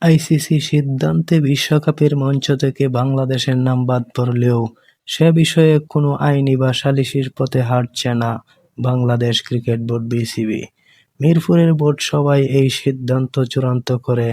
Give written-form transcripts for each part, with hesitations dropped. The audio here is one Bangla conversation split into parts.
আইসিসি সিদ্ধান্তে বিশ্বকাপের মঞ্চ থেকে বাংলাদেশের নাম বাদ পড়লেও সে বিষয়ে কোনো আইনি বা সালিসির পথে হাঁটছে না বাংলাদেশ ক্রিকেট বোর্ড বিসিবি। মিরপুরের বোর্ড সভায় এই সিদ্ধান্ত চূড়ান্ত করে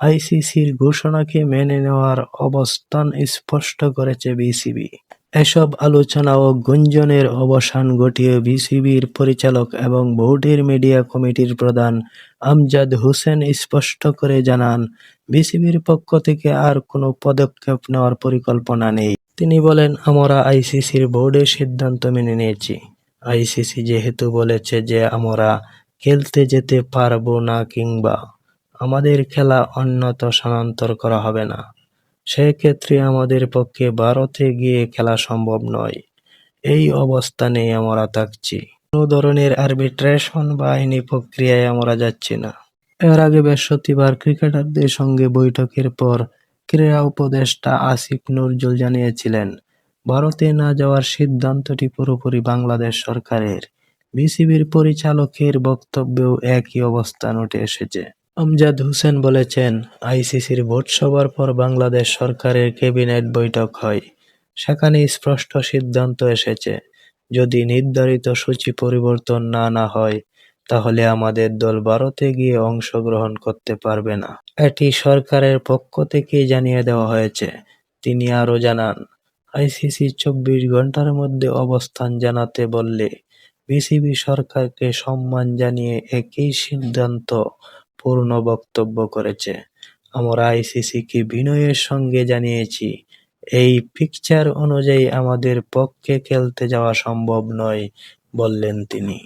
আইসিসির ঘোষণাকে মেনে নেওয়ার অবস্থান স্পষ্ট করেছে বিসিবি। এসব আলোচনা ও গুঞ্জনের অবসান ঘটিয়ে বিসিবির পরিচালক এবং বোর্ডের মিডিয়া কমিটির প্রধান আমজাদ হোসেন স্পষ্ট করে জানান, বিসিবির পক্ষ থেকে আর কোনো পদক্ষেপ নেওয়ার পরিকল্পনা নেই। তিনি বলেন, আমরা আইসিসির বোর্ডের সিদ্ধান্ত মেনে নিয়েছি। আইসিসি যেহেতু বলেছে যে আমরা খেলতে যেতে পারবো না কিংবা আমাদের খেলা অন্যত্র স্থানান্তর করা হবে না, সেক্ষেত্রে আমাদের পক্ষে ভারতে গিয়ে খেলা সম্ভব নয়। এই অবস্থানেই আমরা থাকছি। কোনো ধরনের আরবিট্রেশন বা আইনি প্রক্রিয়ায় আমরা যাচ্ছি না। এর আগে বৃহস্পতিবার ক্রিকেটারদের সঙ্গে বৈঠকের পর ক্রীড়া উপদেষ্টা আসিফ নজরুল জানিয়েছিলেন, ভারতে না যাওয়ার সিদ্ধান্তটি পুরোপুরি বাংলাদেশ সরকারের। বিসিবির পরিচালকের বক্তব্যেও একই অবস্থান উঠে এসেছে। আমজাদ হোসেন বলেছেন, আইসিসির বোর্ড সভার পর বাংলাদেশ সরকারের ক্যাবিনেট বৈঠক হয়। সেখানে স্পষ্ট সিদ্ধান্ত এসেছে, যদি নির্ধারিত সূচি পরিবর্তন না হয় তাহলে আমাদের দল ভারতে গিয়ে অংশগ্রহণ করতে পারবে না। এটি সরকারের পক্ষ থেকেই জানিয়ে দেওয়া হয়েছে। তিনি আরও জানান, আইসিসি 24 ঘন্টার মধ্যে অবস্থান জানাতে বললে বিসিবি সরকারকে সম্মান জানিয়ে একই সিদ্ধান্ত পূর্ণ বক্তব্য করেছে। আমরা আইসিসিকে বিনয়ের সঙ্গে জানিয়েছি, এই পিকচার অনুযায়ী আমাদের পক্ষে খেলতে যাওয়া সম্ভব নয়, বললেন তিনি।